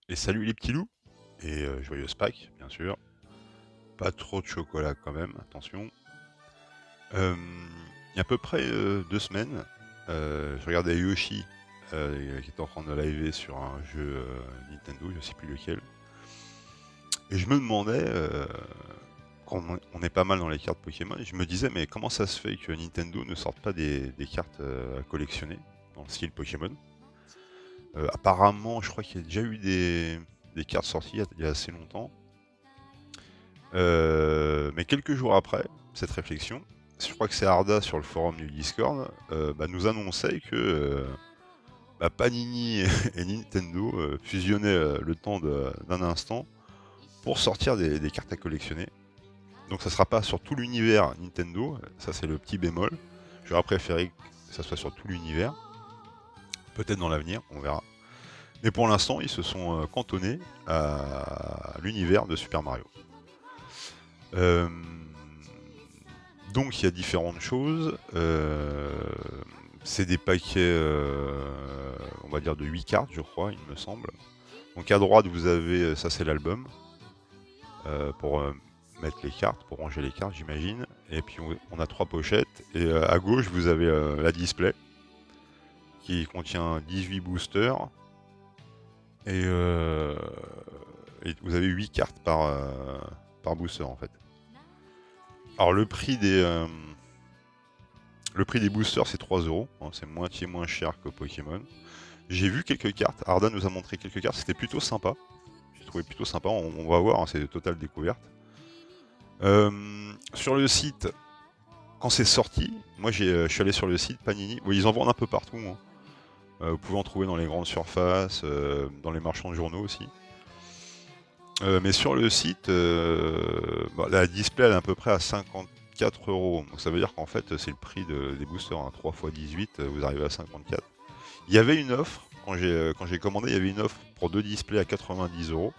Et salut les petits loups, et joyeuse Pâques, bien sûr. Pas trop de chocolat quand même, attention. Il y a à peu près 2 semaines, je regardais Yoshi, qui était en train de liver sur un jeu Nintendo, je sais plus lequel. Et je me demandais, on est pas mal dans les cartes Pokémon, et je me disais, mais comment ça se fait que Nintendo ne sorte pas des cartes à collectionner, dans le style Pokémon? Apparemment, je crois qu'il y a déjà eu des cartes sorties il y a assez longtemps. Mais quelques jours après cette réflexion, je crois que c'est Arda sur le forum du Discord, nous annonçait que Panini et Nintendo fusionnaient le temps d'un instant pour sortir des cartes à collectionner. Donc ça sera pas sur tout l'univers Nintendo, ça c'est le petit bémol. J'aurais préféré que ça soit sur tout l'univers, peut-être dans l'avenir, on verra. Mais pour l'instant, ils se sont cantonnés à l'univers de Super Mario. Euh, Donc il y a différentes choses. C'est des paquets, on va dire de 8 cartes, je crois, il me semble. Donc à droite, vous avez, ça c'est l'album, pour mettre les cartes, pour ranger les cartes, j'imagine. Et puis on a 3 pochettes. Et à gauche, vous avez la display, qui contient 18 boosters. Et, et vous avez 8 cartes par booster, en fait. Alors le prix des boosters, c'est 3 euros. Hein, c'est moitié moins cher que Pokémon. J'ai vu quelques cartes. Arda nous a montré quelques cartes. C'était plutôt sympa. J'ai trouvé plutôt sympa. On va voir. Hein, c'est de totale découverte. Sur le site, quand c'est sorti, moi je suis allé sur le site Panini. Oui, ils en vendent un peu partout. Hein. Vous pouvez en trouver dans les grandes surfaces, dans les marchands de journaux aussi. Mais sur le site, la display elle est à peu près à 54 euros. Donc ça veut dire qu'en fait c'est le prix des boosters. Hein. 3 x 18, vous arrivez à 54. Il y avait une offre, quand j'ai commandé, il y avait une offre pour 2 displays à 90 euros.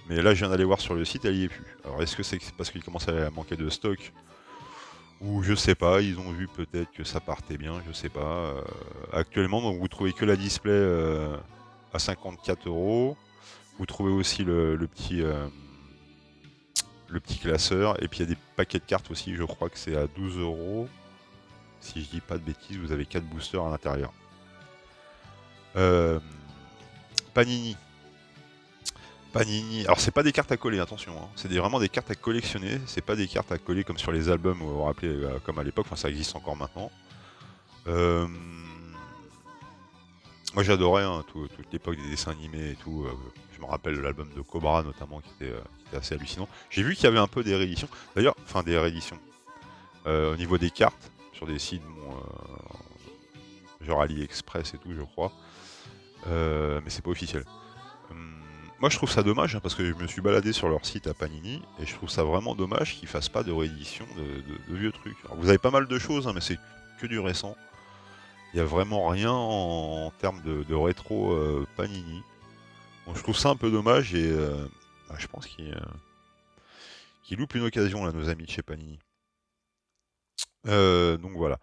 Mais là, je viens d'aller voir sur le site, elle y est plus. Alors, est-ce que c'est parce qu'il commence à manquer de stock? Ou je sais pas, ils ont vu peut-être que ça partait bien, je sais pas. Actuellement, donc, vous trouvez que la display à 54 euros. Vous trouvez aussi le petit classeur. Et puis, il y a des paquets de cartes aussi, je crois que c'est à 12 euros. Si je dis pas de bêtises, vous avez 4 boosters à l'intérieur. Euh, Panini. Panini. Alors c'est pas des cartes à coller, attention. Hein. C'est vraiment des cartes à collectionner. C'est pas des cartes à coller comme sur les albums, vous vous rappelez, comme à l'époque. Enfin, ça existe encore maintenant. Euh, Moi j'adorais hein, toute l'époque des dessins animés et tout. Je me rappelle de l'album de Cobra notamment qui était assez hallucinant. J'ai vu qu'il y avait un peu des rééditions. D'ailleurs, enfin des rééditions. Au niveau des cartes, sur des sites, bon, genre AliExpress et tout, je crois. Mais c'est pas officiel. Moi je trouve ça dommage hein, parce que je me suis baladé sur leur site à Panini et je trouve ça vraiment dommage qu'ils fassent pas de réédition de vieux trucs. Alors, vous avez pas mal de choses hein, mais c'est que du récent. Il y a vraiment rien termes de rétro Panini. Donc je trouve ça un peu dommage et je pense qu'ils loupent une occasion là nos amis de chez Panini. Donc voilà.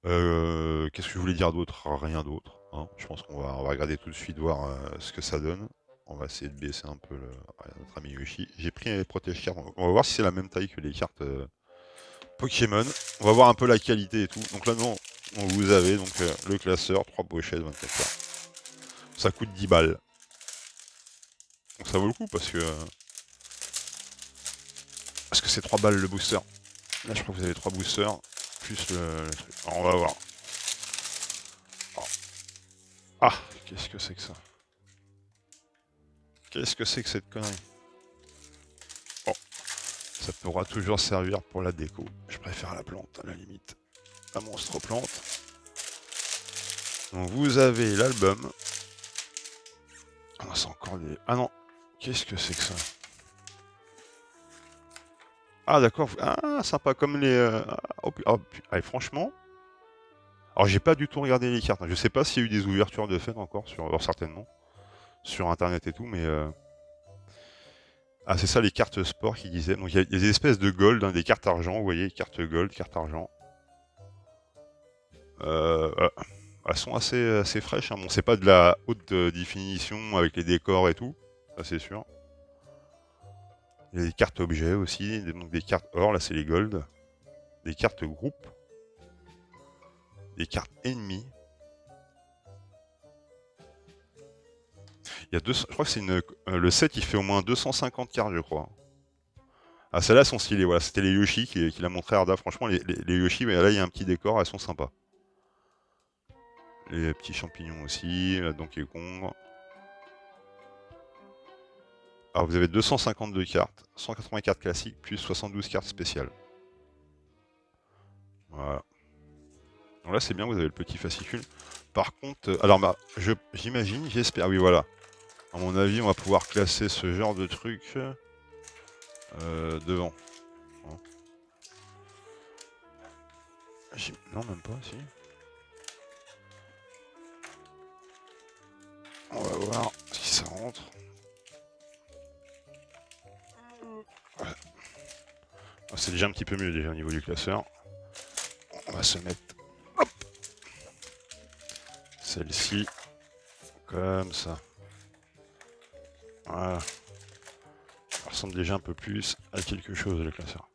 Qu'est-ce que je voulais dire d'autre? Rien d'autre. Hein. Je pense qu'on va regarder tout de suite voir ce que ça donne. On va essayer de baisser un peu notre ami Yoshi. J'ai pris les protège cartes. On va voir si c'est la même taille que les cartes Pokémon. On va voir un peu la qualité et tout. Donc là, non, vous avez donc le classeur, 3 pochettes, 24 cartes. Ça coûte 10 balles. Donc ça vaut le coup parce que c'est 3 balles le booster. Là, je crois que vous avez 3 boosters plus le truc. Alors, on va voir. Oh. Ah, qu'est-ce que c'est que ça? Qu'est-ce que c'est que cette connerie? Bon, ça pourra toujours servir pour la déco. Je préfère la plante, à la limite. La monstre plante. Donc vous avez l'album. Ah, c'est encore des... Ah non, qu'est-ce que c'est que ça? Ah d'accord, ah sympa, comme les... franchement... Alors j'ai pas du tout regardé les cartes. Hein. Je sais pas s'il y a eu des ouvertures de fait encore, alors, certainement, sur internet et tout, mais... Ah c'est ça les cartes sport qui disaient. Donc il y a des espèces de gold, hein, des cartes argent, vous voyez, cartes gold, cartes argent. Euh, Elles sont assez fraîches. Hein. Bon, c'est pas de la haute définition avec les décors et tout. ça c'est sûr. Il y a des cartes objets aussi, donc des cartes or, là c'est les gold. Des cartes groupe. Des cartes ennemies. Il y a je crois que c'est le set il fait au moins 250 cartes je crois. Ah celles-là sont stylées, voilà, c'était les Yoshi qui l'a montré Arda, franchement les Yoshi, mais là il y a un petit décor, elles sont sympas. Les petits champignons aussi, Donkey Kong. Alors vous avez 252 cartes, 180 cartes classiques, plus 72 cartes spéciales. Voilà. Donc là c'est bien, vous avez le petit fascicule. Par contre, alors bah, j'imagine, j'espère, ah oui voilà. À mon avis on va pouvoir classer ce genre de truc devant. Hein. Non même pas, si. On va voir si ça rentre. Ouais. Ah, c'est déjà un petit peu mieux déjà au niveau du classeur. On va se mettre celle-ci comme ça. Voilà. Ça ressemble déjà un peu plus à quelque chose le classeur.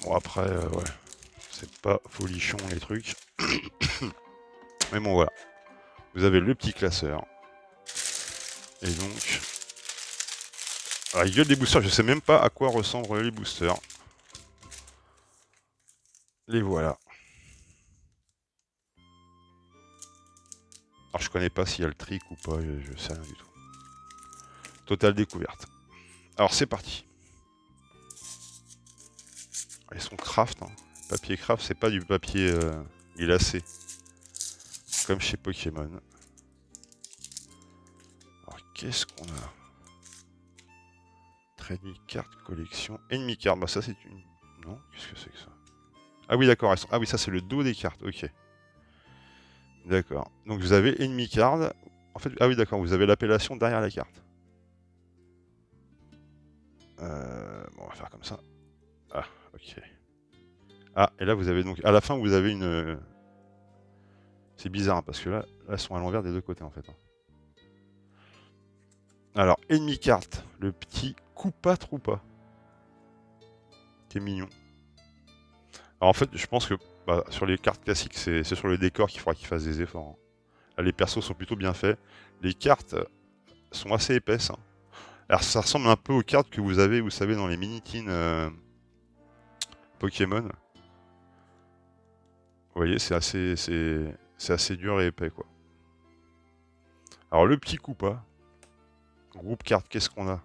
Bon après, ouais, c'est pas folichon les trucs. Mais bon voilà. Vous avez le petit classeur. Et donc... Alors, il y a des boosters, je sais même pas à quoi ressemblent les boosters. Les voilà. Alors je connais pas s'il y a le trick ou pas, je sais rien du tout. Totale découverte. Alors c'est parti. Ils sont craft. Hein. Papier craft, c'est pas du papier glacé. Comme chez Pokémon. Alors qu'est-ce qu'on a? Trading card collection. Enemy card, bah ça c'est une... Non, qu'est-ce que c'est que ça? Ah oui d'accord, ah oui ça c'est le dos des cartes, ok. D'accord. Donc vous avez enemy card. En fait, ah oui d'accord, vous avez l'appellation derrière la carte. Bon on va faire comme ça. Ah, ok. Ah, et là vous avez donc... À la fin vous avez une... C'est bizarre, hein, parce que là, elles sont à l'envers des deux côtés en fait. Hein. Alors, enemy carte, le petit Koopa Troopa. Qui est mignon. Alors en fait, je pense que bah, sur les cartes classiques, c'est sur le décor qu'il faudra qu'ils fassent des efforts. Hein. Là, les persos sont plutôt bien faits. Les cartes sont assez épaisses. Hein. Alors ça ressemble un peu aux cartes que vous avez, vous savez, dans les mini-teens Pokémon. Vous voyez, c'est assez dur et épais, quoi. Alors le petit Koopa, groupe carte, qu'est-ce qu'on a?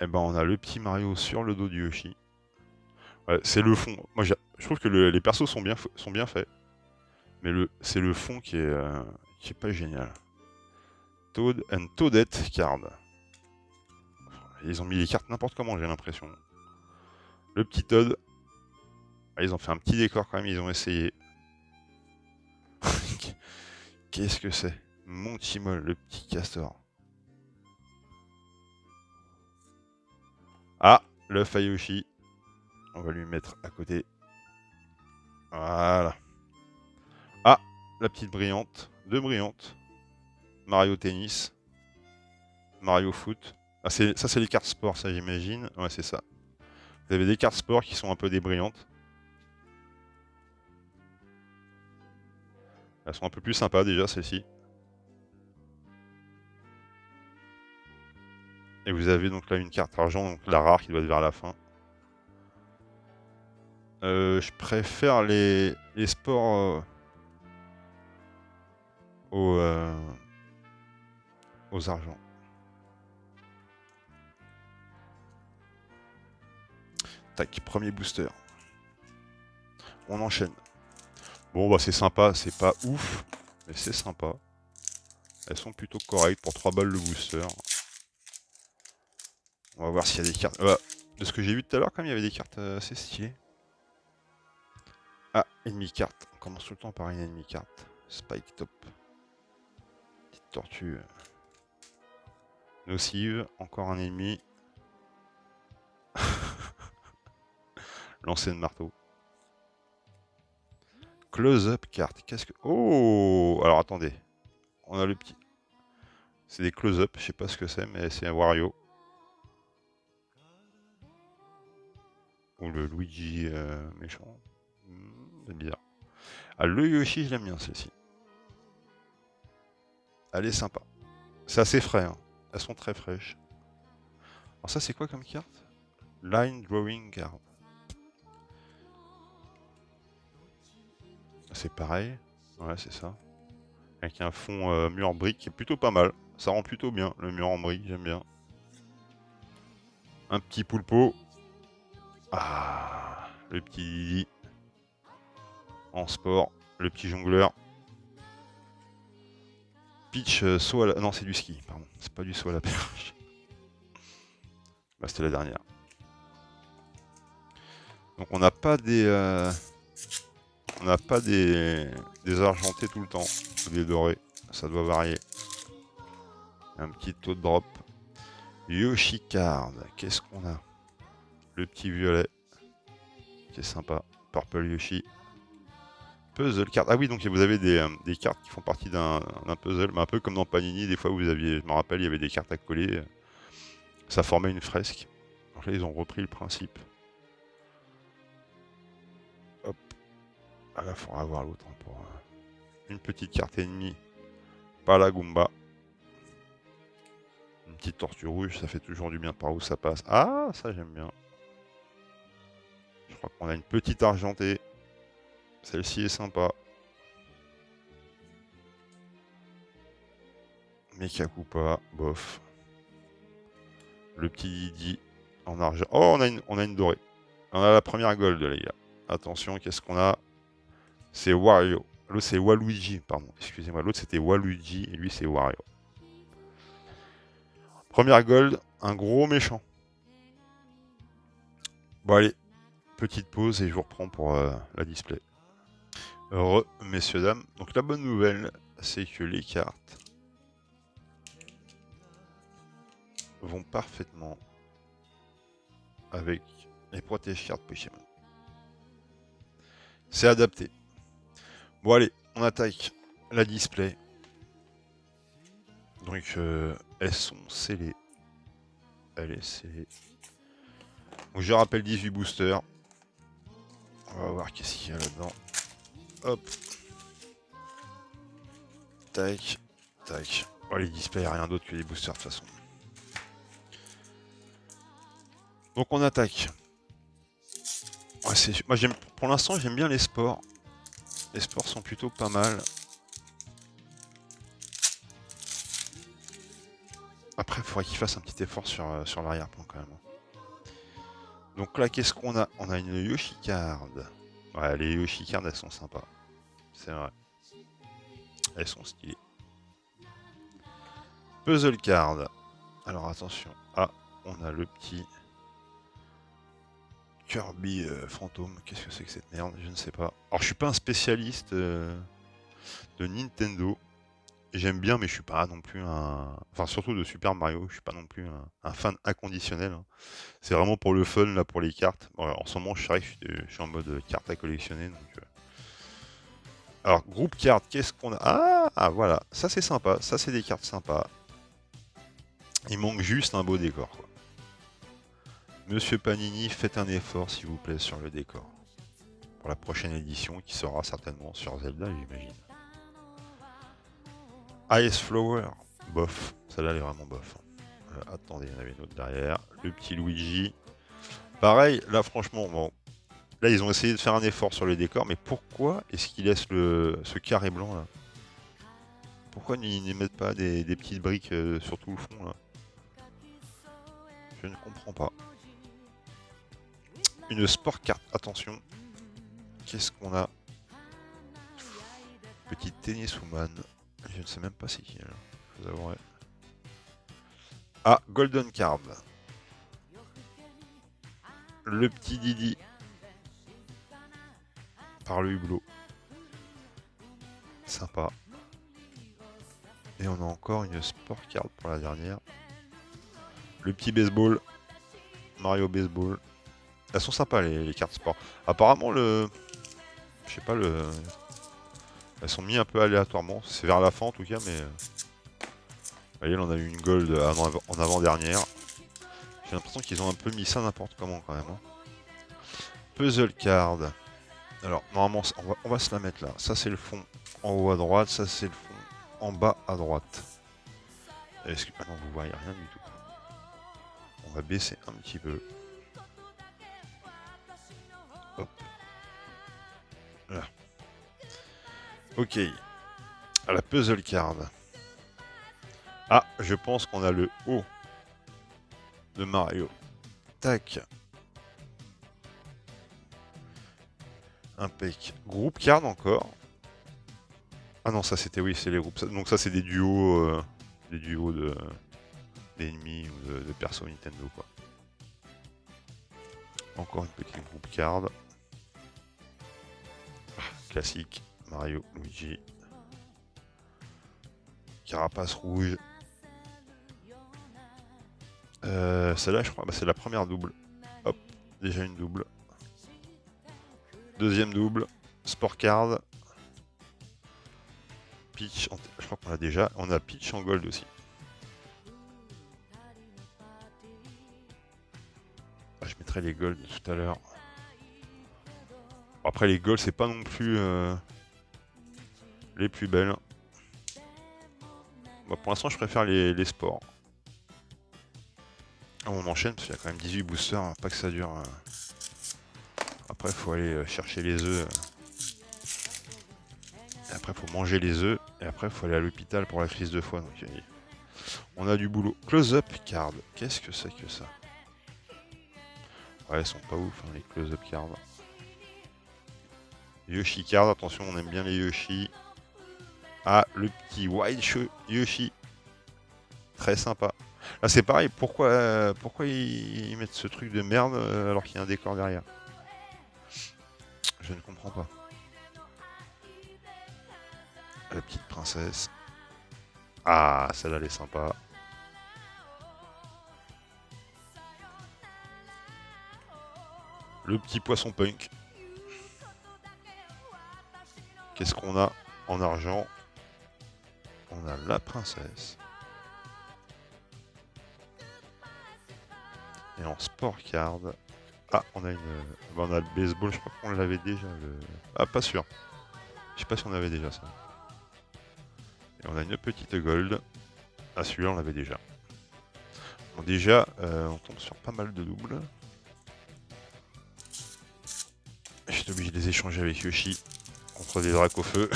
Eh ben on a le petit Mario sur le dos du Yoshi. Ouais, c'est le fond. Moi je trouve que les persos sont bien faits. Mais c'est le fond qui est pas génial. Toad and Toadette card. Ils ont mis les cartes n'importe comment, j'ai l'impression. Le petit Toad. Ah, ils ont fait un petit décor quand même, ils ont essayé. Qu'est-ce que c'est? Montimol, le petit castor. Ah, le Fayoshi. On va lui mettre à côté. Voilà. Ah, la petite brillante. Deux brillantes. Mario Tennis. Mario Foot. Ah, ça, c'est les cartes sport, ça, j'imagine. Ouais, c'est ça. Vous avez des cartes sport qui sont un peu débrillantes. Elles sont un peu plus sympas, déjà, celles-ci. Et vous avez donc là une carte argent, donc la rare qui doit être vers la fin. Je préfère les sports aux argents. Tac, premier booster. On enchaîne. Bon, bah c'est sympa, c'est pas ouf, mais c'est sympa. Elles sont plutôt correctes pour 3 balles le booster. On va voir s'il y a des cartes. De ce que j'ai vu tout à l'heure, quand même, il y avait des cartes assez stylées. Ah, ennemi carte. On commence tout le temps par une ennemi carte. Spike top. Petite tortue. Nocive. Encore un ennemi. Lancer de marteau. Close-up carte. Qu'est-ce que... Oh! Alors attendez. On a le petit... C'est des close-up, je sais pas ce que c'est, mais c'est un Wario. Ou le Luigi méchant. C'est bizarre. Ah, le Yoshi, je l'aime bien celle-ci. Elle est sympa. C'est assez frais, hein. Elles sont très fraîches. Alors ça, c'est quoi comme carte? Line Drawing Card. C'est pareil. Ouais, c'est ça. Avec un fond mur brique qui est plutôt pas mal. Ça rend plutôt bien, le mur en brique, j'aime bien. Un petit poulpeau. Ah, le petit Didi. En sport. Le petit jongleur. Peach saut à la... Non, c'est du ski, pardon. C'est pas du saut à la perche. Bah, c'était la dernière. Donc on n'a pas des... On n'a pas des argentés tout le temps. Ou des dorés. Ça doit varier. Un petit taux de drop. Yoshi Card. Qu'est-ce qu'on a? Le petit violet. Qui est sympa. Purple Yoshi. Puzzle card. Ah oui, donc vous avez des cartes qui font partie d'un puzzle, mais un peu comme dans Panini, des fois vous aviez, je me rappelle, il y avait des cartes à coller, ça formait une fresque. Donc là, ils ont repris le principe. Hop. Ah là, il faudra avoir l'autre pour une petite carte ennemie. Pas la Goomba. Une petite tortue rouge, ça fait toujours du bien par où ça passe. Ah, ça j'aime bien. Je crois qu'on a une petite argentée. Celle-ci est sympa. Mecha Koopa, bof. Le petit Didi en argent. Oh, on a une dorée. On a la première gold, les gars. Attention, qu'est-ce qu'on a? C'est Wario. L'autre, c'est Waluigi, pardon. Excusez-moi, l'autre, c'était Waluigi et lui, c'est Wario. Première gold, un gros méchant. Bon, allez, petite pause et je vous reprends pour la display. Heureux, messieurs, dames. Donc, la bonne nouvelle, c'est que les cartes vont parfaitement avec les protège-cartes Pokémon. C'est adapté. Bon, allez, on attaque la display. Donc, elles sont scellées. Elle est scellée. Donc, je rappelle 18 boosters. On va voir qu'est-ce qu'il y a là-dedans. Hop. Tac. Tac. Oh, les displays, il n'y a rien d'autre que les boosters de toute façon. Donc, on attaque. Ouais, moi, pour l'instant, j'aime bien les sports. Les sports sont plutôt pas mal. Après, il faudrait qu'il fasse un petit effort sur l'arrière-plan quand même. Donc là, qu'est-ce qu'on a? On a une Yoshi Card. Ouais, les Yoshi Card, elles sont sympas. C'est vrai. Elles sont stylées. Puzzle Card. Alors attention. Ah, on a le petit Kirby fantôme. Qu'est-ce que c'est que cette merde? Je ne sais pas. Alors, je suis pas un spécialiste de Nintendo. J'aime bien, mais je suis pas non plus un... Enfin, surtout de Super Mario, je suis pas non plus un fan inconditionnel. Hein. C'est vraiment pour le fun, là, pour les cartes. Bon, en ce moment, je sais que je suis en mode carte à collectionner. Donc, alors, groupe cartes, qu'est-ce qu'on a? Ah, voilà, ça c'est sympa. Ça, c'est des cartes sympas. Il manque juste un beau décor, quoi. Monsieur Panini, faites un effort, s'il vous plaît, sur le décor. Pour la prochaine édition, qui sera certainement sur Zelda, j'imagine. Ice Flower, bof. Celle-là, elle est vraiment bof. Attendez, il y en avait une autre derrière. Le petit Luigi. Pareil, là, franchement, bon. Là, ils ont essayé de faire un effort sur le décor, mais pourquoi est-ce qu'ils laissent ce carré blanc, là? Pourquoi ils n'y mettent pas des petites briques sur tout le fond, là? Je ne comprends pas. Une sport carte, attention. Qu'est-ce qu'on a? Petite tenniswoman. Je ne sais même pas c'est qui, là. Je vous avouerai. Ah, Golden Card. Le petit Didi. Par le hublot. Sympa. Et on a encore une sport card pour la dernière. Le petit baseball. Mario Baseball. Elles sont sympas les cartes sport. Apparemment je sais pas elles sont mises un peu aléatoirement. C'est vers la fin en tout cas, mais voyez, on a eu une gold en avant-dernière. J'ai l'impression qu'ils ont un peu mis ça n'importe comment quand même. Hein. Puzzle card. Alors, normalement, on va se la mettre là. Ça, c'est le fond en haut à droite. Ça, c'est le fond en bas à droite. Est-ce que... Ah non, vous voyez rien du tout. On va baisser un petit peu. Hop. Là. Ok. À la puzzle card. Ah, je pense qu'on a le haut de Mario. Tac. Impec. Groupe card encore. Ah non, ça c'était, oui, c'est les groupes. Donc ça c'est des duos d'ennemis ou de perso Nintendo, quoi. Encore une petite groupe card. Classique. Mario, Luigi. Carapace rouge. Celle-là, je crois, bah, c'est la première double. Hop, déjà une double. Deuxième double. Sport card. Peach, je crois qu'on l'a déjà. On a Peach en gold aussi. Ah, je mettrai les golds tout à l'heure. Après, les golds, c'est pas non plus les plus belles. Bah, pour l'instant, je préfère les sports. Ah, on enchaîne parce qu'il y a quand même 18 boosters. Hein, pas que ça dure. Après, il faut aller chercher les œufs. Et après, il faut manger les œufs. Et après, il faut aller à l'hôpital pour la crise de foie. Donc, on a du boulot. Close-up card. Qu'est-ce que c'est que ça? Ouais, ils sont pas ouf, hein, les close-up cards. Yoshi card, attention, on aime bien les Yoshi. Ah, le petit Wild Yoshi. Très sympa. Là, c'est pareil, pourquoi ils mettent ce truc de merde alors qu'il y a un décor derrière? Je ne comprends pas. La petite princesse. Ah, celle-là, elle est sympa. Le petit poisson punk. Qu'est-ce qu'on a en argent? On a la princesse. Et en sport card. Ah, on a une. Bah, on a le baseball, je crois qu'on l'avait déjà. Ah, pas sûr. Je sais pas si on avait déjà ça. Et on a une petite gold. Ah, celui-là, on l'avait déjà. Bon, déjà, on tombe sur pas mal de doubles. J'étais obligé de les échanger avec Yoshi contre des dracs au feu.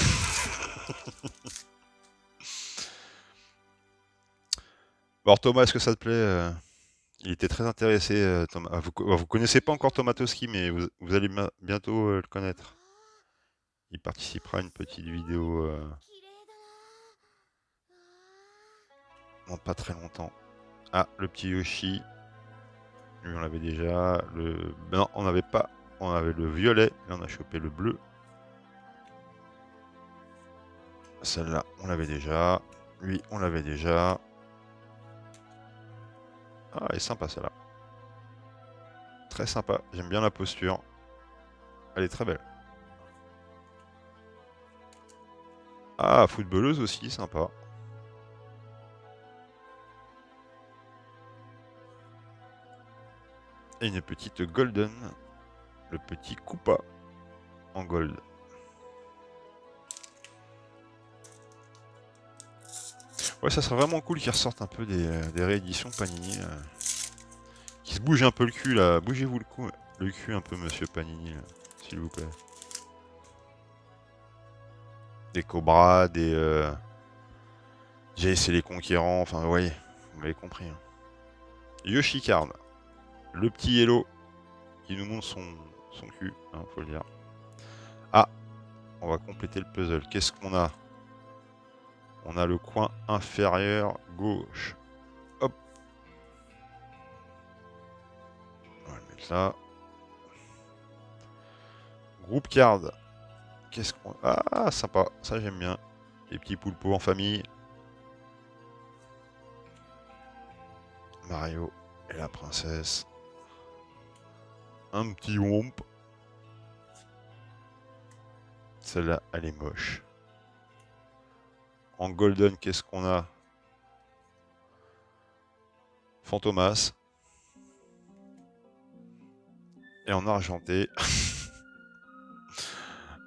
Bon, alors, Thomas, est-ce que ça te plaît? Il était très intéressé, Thomas. Ah, vous connaissez pas encore Tomatoski, mais vous allez bientôt le connaître. Il participera à une petite vidéo dans pas très longtemps. Ah, le petit Yoshi. Lui, on l'avait déjà. Non, on n'avait pas. On avait le violet. Et on a chopé le bleu. Celle-là, on l'avait déjà. Lui, on l'avait déjà. Ah, elle est sympa, celle-là. Très sympa. J'aime bien la posture. Elle est très belle. Ah, footballeuse aussi, sympa. Et une petite golden. Le petit Koopa en gold. Ouais, ça serait vraiment cool qu'ils ressortent un peu des rééditions Panini. Qui se bougent un peu le cul là. Bougez-vous le cul un peu, monsieur Panini, s'il vous plaît. Des Cobras, des Jace et les Conquérants. Enfin, vous voyez, vous m'avez compris. Hein. Yoshi Card. Le petit Hello qui nous montre son cul, hein, faut le dire. Ah, on va compléter le puzzle. Qu'est-ce qu'on a? On a le coin inférieur gauche. Hop. On va le mettre là. Groupe card. Qu'est-ce qu'on... Ah, sympa. Ça, j'aime bien. Les petits poulpeaux en famille. Mario et la princesse. Un petit womp. Celle-là, elle est moche. En golden, qu'est-ce qu'on a? Fantomas. Et en argenté,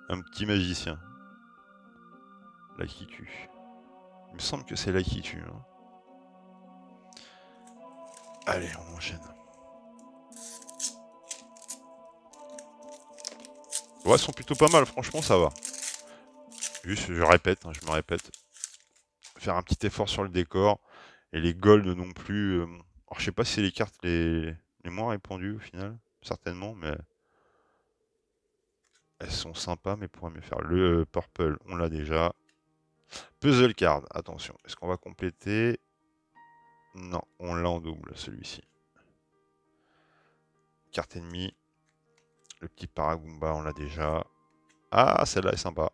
un petit magicien. Là qui tue. Il me semble que c'est là qui tue. Hein. Allez, on enchaîne. Ouais, elles sont plutôt pas mal, franchement, ça va. Juste, je répète, hein, je me répète. Faire un petit effort sur le décor. Et les golds non plus. Alors, je sais pas si c'est les cartes les moins répandues au final. Certainement, mais elles sont sympas, mais pourrait mieux faire. Le purple, on l'a déjà. Puzzle card, attention. Est-ce qu'on va compléter? Non, on l'a en double, celui-ci. Carte ennemie. Le petit Paragoomba, on l'a déjà. Ah, celle-là est sympa.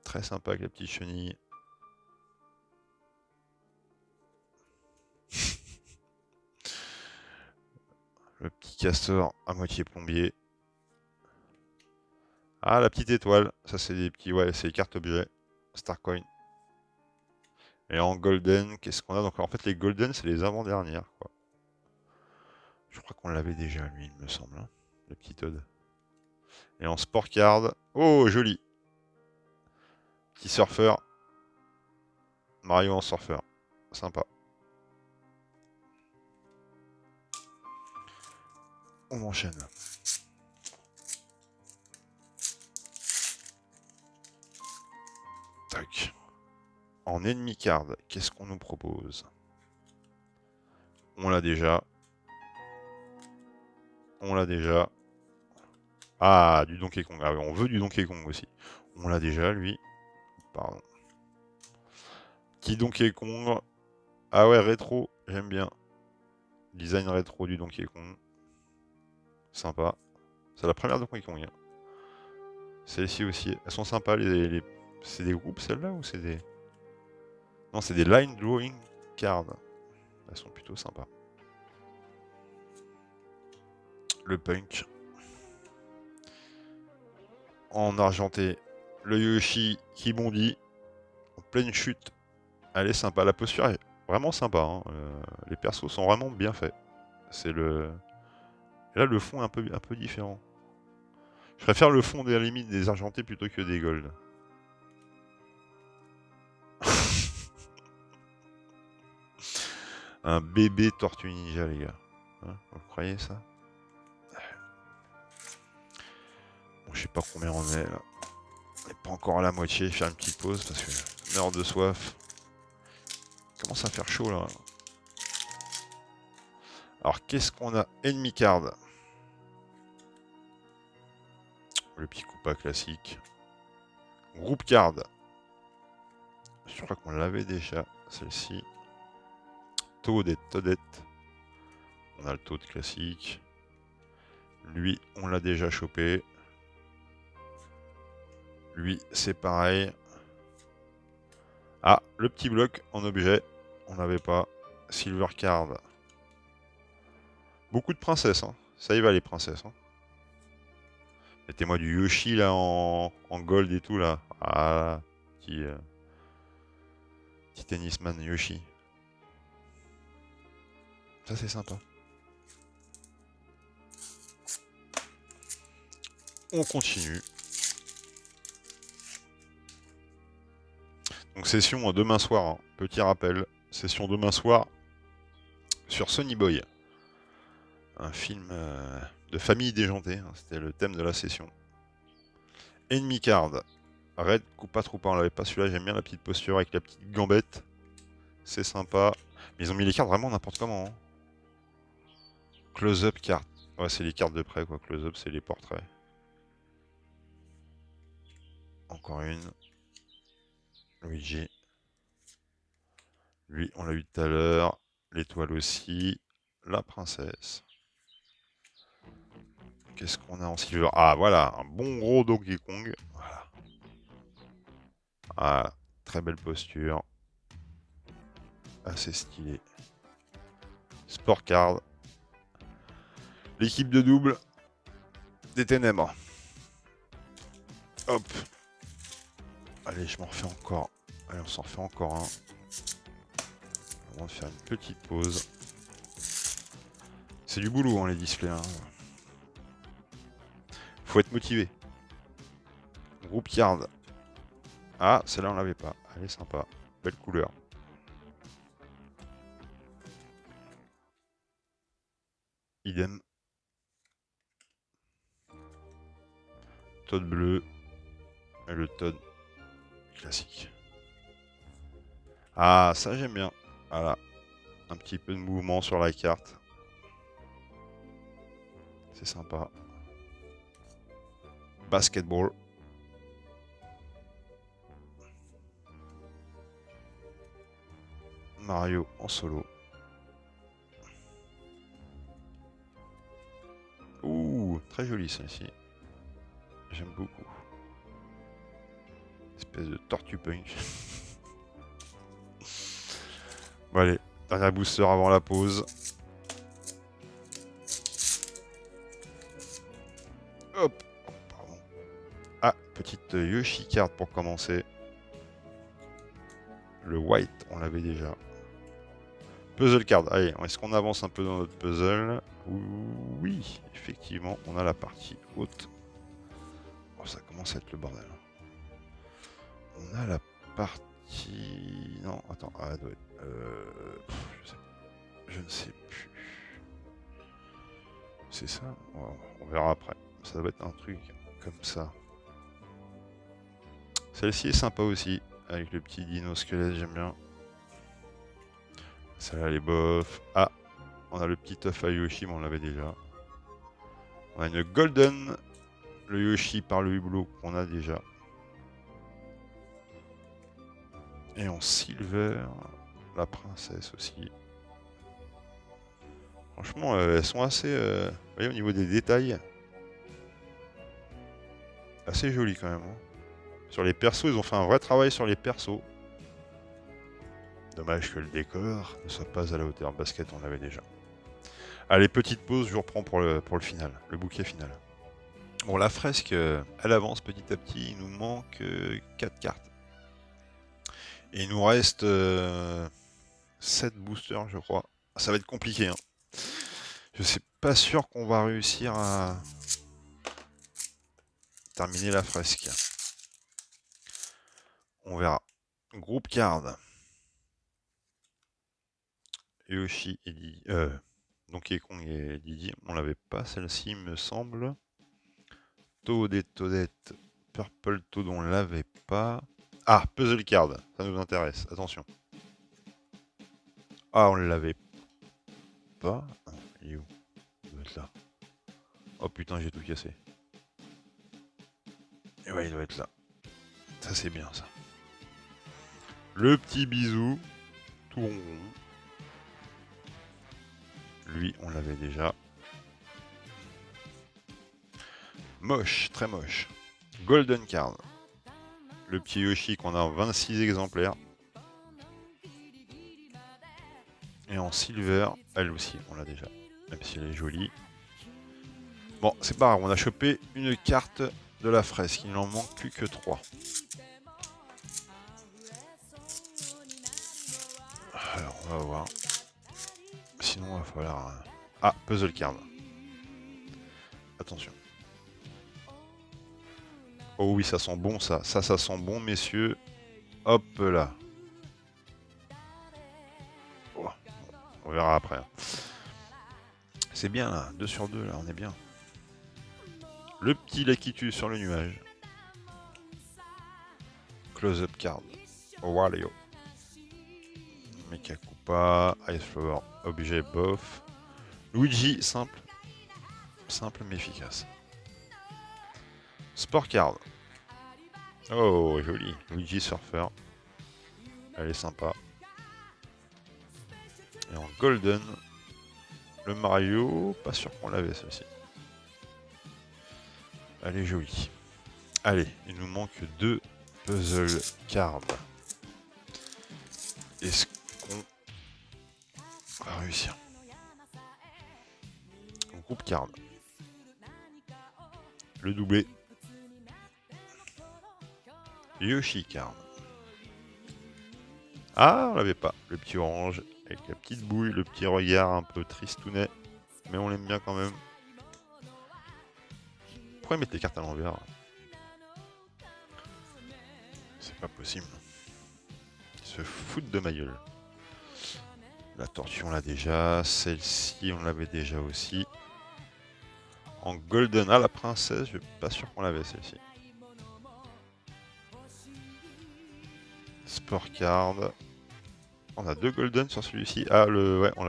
Très sympa avec la petite chenille. Le petit castor à moitié plombier. Ah, la petite étoile. Ça, c'est des petits... Ouais, c'est les cartes objets. Starcoin. Et en golden, qu'est-ce qu'on a? Donc, en fait, les golden, c'est les avant-dernières, quoi. Je crois qu'on l'avait déjà, lui, il me semble. Hein, le petit Toad. Et en sport card... Oh, joli. Petit surfeur. Mario en surfeur. Sympa. On enchaîne. Tac. En ennemi card, qu'est-ce qu'on nous propose? On l'a déjà. On l'a déjà. Ah, du Donkey Kong. Ah, on veut du Donkey Kong aussi. On l'a déjà, lui. Pardon. Petit Donkey Kong. Ah ouais, rétro. J'aime bien. Design rétro du Donkey Kong. Sympa. C'est la première Donkey Kong. Hein. Celles-ci aussi. Elles sont sympas. C'est des groupes, celles-là, ou c'est des... Non, c'est des line drawing cards. Elles sont plutôt sympas. Le punk. En argenté, le Yoshi qui bondit. En pleine chute. Elle est sympa. La posture est vraiment sympa. Hein. Les persos sont vraiment bien faits. C'est le... Et là, le fond est un peu différent. Je préfère le fond des limites des argentés plutôt que des gold. Un bébé tortue ninja, les gars. Hein, vous croyez ça? Bon, je sais pas combien on est là. On n'est pas encore à la moitié. Faire une petite pause parce que je meurs de soif. Il commence à faire chaud là. Alors, qu'est-ce qu'on a? Enemy card. Le petit Koopa classique. Groupe card. Je crois qu'on l'avait déjà, celle-ci. Toadette, Toadette. On a le Toad classique. Lui, on l'a déjà chopé. Lui, c'est pareil. Ah, le petit bloc en objet. On n'avait pas. Silver card. Beaucoup de princesses. Hein. Ça y va, les princesses. Hein. Mettez-moi du Yoshi là en gold et tout là. Ah, petit tennisman Yoshi. Ça, c'est sympa. On continue. Donc, session demain soir. Hein. Petit rappel. Session demain soir sur Sony Boy. Un film de famille déjantée. Hein. C'était le thème de la session. Enemy card. Red Koopa Troopa. On l'avait pas celui-là. J'aime bien la petite posture avec la petite gambette. C'est sympa. Mais ils ont mis les cartes vraiment n'importe comment. Hein. Close-up card. Ouais, c'est les cartes de près, quoi. Close-up, c'est les portraits. Encore une. Luigi. Lui, on l'a eu tout à l'heure. L'étoile aussi. La princesse. Qu'est-ce qu'on a en silver? Ah, voilà. Un bon gros Donkey Kong. Voilà. Ah, très belle posture. Assez stylé. Sport card. L'équipe de double des ténèbres. Hop. Allez, je m'en refais encore. Allez, on s'en refait encore un. On va faire une petite pause. C'est du boulot, hein, les displays. Hein. Faut être motivé. Groupe Yard. Ah, celle-là, on l'avait pas. Elle est sympa. Belle couleur. Idem. Todd bleu. Et le Todd classique. Ah, ça, j'aime bien. Voilà. Un petit peu de mouvement sur la carte. C'est sympa. Basketball. Mario en solo. Ouh, très jolie celle-ci. J'aime beaucoup. Espèce de tortue punch. Bon allez, dernier booster avant la pause. Hop. Pardon. Ah, petite Yoshi card pour commencer. Le white, on l'avait déjà. Puzzle card. Allez, est-ce qu'on avance un peu dans notre puzzle? Oui, effectivement, on a la partie haute. Oh, ça commence à être le bordel. On a la partie... Non, attends. Ah, je ne sais plus. C'est ça? On verra après. Ça doit être un truc comme ça. Celle-ci est sympa aussi. Avec le petit dino squelette, j'aime bien. Celle-là, elle est bof. Ah, on a le petit œuf à Yoshi, mais on l'avait déjà. On a une golden. Le Yoshi par le hublot qu'on a déjà. Et en silver, la princesse aussi. Franchement, elles sont assez... vous voyez, au niveau des détails, assez jolies quand même. Hein. Sur les persos, ils ont fait un vrai travail sur les persos. Dommage que le décor ne soit pas à la hauteur. Basket, on l'avait déjà. Allez, petite pause, je vous reprends pour le final, le bouquet final. Bon, la fresque, elle avance petit à petit. Il nous manque 4 cartes. Et il nous reste 7 boosters, je crois. Ça va être compliqué. Hein. Je suis pas sûr qu'on va réussir à terminer la fresque. On verra. Groupe card. Yoshi et Didi. Donkey Kong et Didi. On l'avait pas celle-ci, me semble. Toad et Toadette. Purple Toad, on l'avait pas. Ah, puzzle card. Ça nous intéresse. Attention. Ah, on l'avait pas. Ah, il est où? Il doit être là. Oh putain, j'ai tout cassé. Et ouais, il doit être là. Ça, c'est bien, ça. Le petit bisou. Tout rond. Lui, on l'avait déjà. Moche, très moche. Golden card. Le petit Yoshi qu'on a en 26 exemplaires. Et en silver, elle aussi, on l'a déjà. Même si elle est jolie. Bon, c'est pas grave, on a chopé une carte de la fresque. Il n'en manque plus que 3. Alors, on va voir. Sinon, il va falloir... Ah, puzzle card. Attention. Oh oui, ça sent bon, ça. Ça sent bon, messieurs. Hop là. Oh, on verra après. C'est bien, là. 2 sur 2, là. On est bien. Le petit Lakitu sur le nuage. Close-up card. Wario. Mecha Koopa. Ice Flower. Objet bof. Luigi, simple. Simple mais efficace. Sport card. Oh, joli. Luigi Surfer. Elle est sympa. Et en golden, le Mario. Pas sûr qu'on l'avait, celle-ci. Elle est jolie. Allez, il nous manque 2 puzzle cards. Est-ce qu'on va réussir? Groupe card. Le doublé. Yoshi card. Ah, on l'avait pas. Le petit orange Avec la petite bouille, le petit regard un peu tristounet. Mais on l'aime bien quand même. Pourquoi ils mettent les cartes à l'envers? C'est pas possible. Ils se foutent de ma gueule. La tortue, on l'a déjà. Celle-ci, on l'avait déjà aussi. En golden. Ah, la princesse, je suis pas sûr qu'on l'avait celle-ci. Sport card. On a 2 golden sur celui-ci. Ah, ouais, on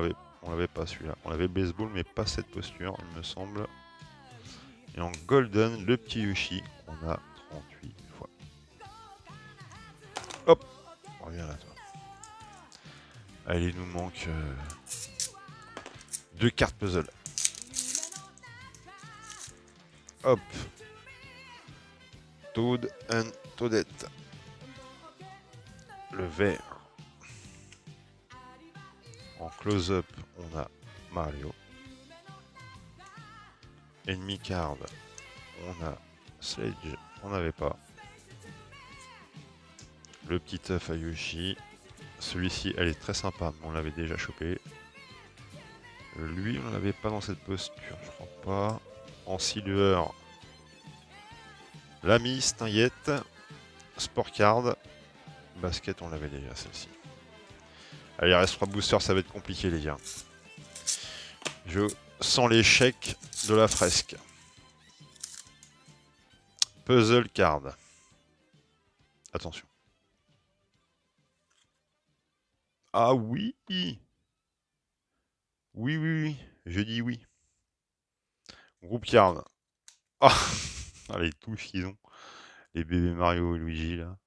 l'avait pas celui-là. On avait baseball, mais pas cette posture, il me semble. Et en golden, le petit Yoshi, on a 38 fois. Hop, reviens là, toi. Allez, il nous manque 2 cartes puzzle. Hop. Toad and Toadette. Le vert. En close-up, on a Mario. Enemy card, on a Sledge, on n'avait pas. Le petit œuf à Yoshi. Celui-ci, elle est très sympa, mais on l'avait déjà chopé. Lui, on l'avait pas dans cette posture, je crois pas. En silver, l'ami Stinguette. Sport card. Basket, on l'avait déjà celle-ci. Allez, il reste 3 boosters, ça va être compliqué les gars. Je sens l'échec de la fresque. Puzzle card. Attention. Ah oui. Oui, oui, oui. Je dis oui. Groupe card. Ah, ah les touches qu'ils ont. Les bébés Mario et Luigi là.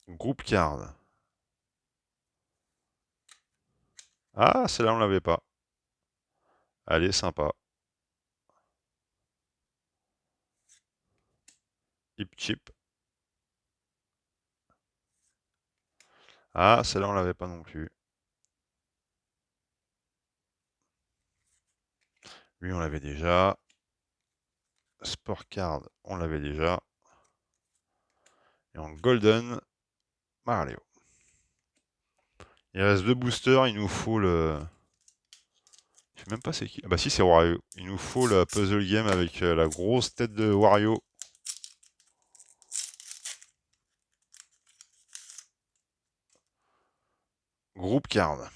Groupe card. Ah, celle-là on l'avait pas. Elle est sympa. Hip chip. Ah, celle-là on l'avait pas non plus. Lui on l'avait déjà. Sport card, on l'avait déjà. Et en golden, Mario. Il reste 2 boosters, il nous faut le... Je sais même pas c'est qui. Ah bah si, c'est Wario. Il nous faut la puzzle game avec la grosse tête de Wario. Groupe card.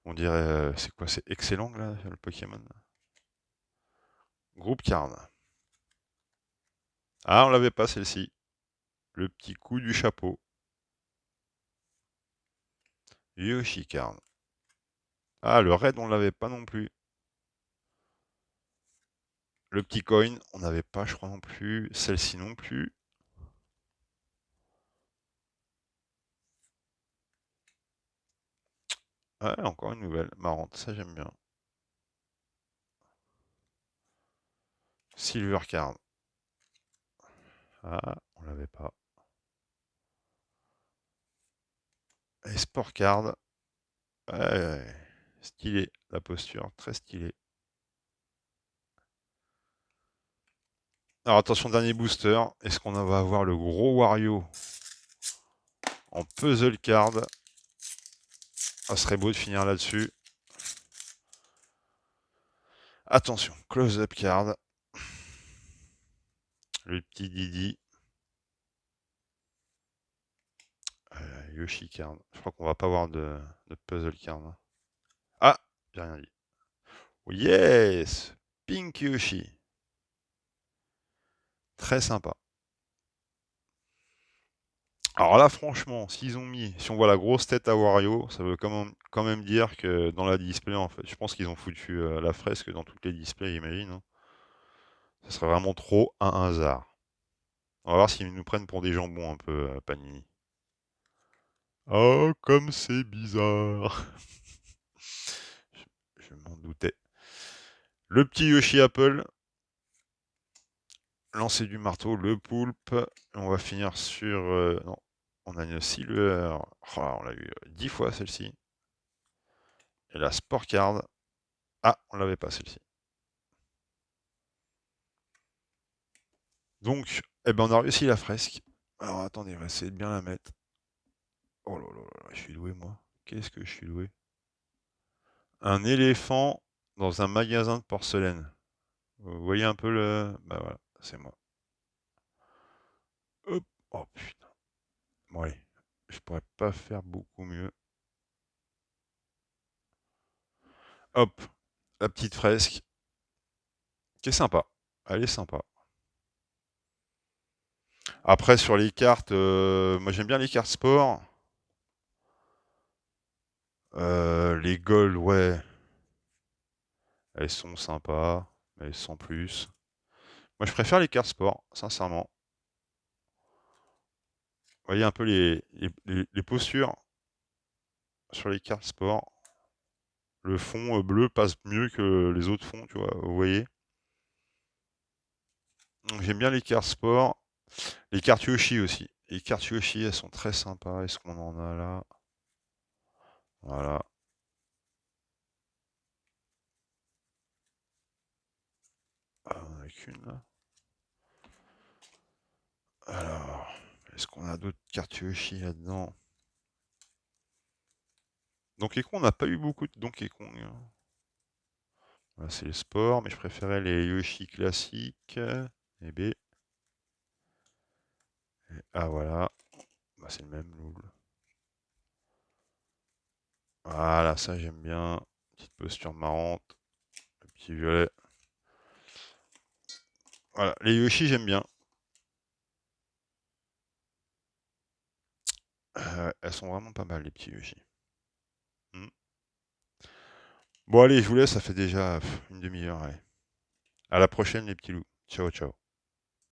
On dirait... c'est quoi? C'est excellent là, le Pokémon. Groupe card. Ah, on l'avait pas celle-ci. Le petit coup du chapeau. Yoshi card. Ah, le raid, on l'avait pas non plus. Le petit coin, on n'avait pas, je crois, non plus. Celle-ci non plus. Ah, encore une nouvelle. Marrante, ça j'aime bien. Silver card. Ah, on l'avait pas. Et sport card. Ouais, stylé, la posture, très stylé. Alors attention, dernier booster. Est-ce qu'on va avoir le gros Wario en puzzle card? Ça serait beau de finir là-dessus. Attention, close-up card. Le petit Didi. Yoshi card. Je crois qu'on va pas avoir de puzzle card. Ah, j'ai rien dit. Oh, yes! Pink Yoshi. Très sympa. Alors là, franchement, s'ils ont mis, si on voit la grosse tête à Wario, ça veut quand même dire que dans la display, en fait, je pense qu'ils ont foutu la fresque dans toutes les displays, j'imagine. Hein. Ça serait vraiment trop un hasard. On va voir s'ils nous prennent pour des jambons un peu, Panini. Oh, comme c'est bizarre. Je m'en doutais. Le petit Yoshi Apple. Lancer du marteau, le poulpe. On va finir sur... non, on a une silver. Oh, on l'a eu 10 fois celle-ci. Et la sport card. Ah, on l'avait pas celle-ci. Donc, eh ben, on a réussi la fresque. Alors, attendez, on va essayer de bien la mettre. Oh là là là, je suis doué, moi. Qu'est-ce que je suis doué. Un éléphant dans un magasin de porcelaine. Vous voyez un peu le... Bah voilà, c'est moi. Hop. Oh putain. Bon allez, je pourrais pas faire beaucoup mieux. Hop, la petite fresque, qui est sympa. Elle est sympa. Après, sur les cartes, moi j'aime bien les cartes sport. Les gold, ouais, elles sont sympas, mais elles sont plus. Moi je préfère les cartes sport, sincèrement. Vous voyez un peu les postures sur les cartes sport. Le fond bleu passe mieux que les autres fonds, tu vois, vous voyez. Donc, j'aime bien les cartes sport. Les cartes Yoshi aussi. Les cartes Yoshi, elles sont très sympas. Est-ce qu'on en a là? Voilà. Ah, on en a qu'une là. Alors, est-ce qu'on a d'autres cartes Yoshi là-dedans? Donkey Kong, on n'a pas eu beaucoup de Donkey Kong, hein. Voilà, c'est le sport, mais je préférais les Yoshi classiques. Et B. Ah voilà. Bah, c'est le même loul. Voilà, ça j'aime bien. Petite posture marrante. Le petit violet. Voilà, les Yoshi j'aime bien. Elles sont vraiment pas mal les petits Yoshi. Hmm. Bon allez, je vous laisse, ça fait déjà une demi-heure. Allez. À la prochaine les petits loups. Ciao ciao.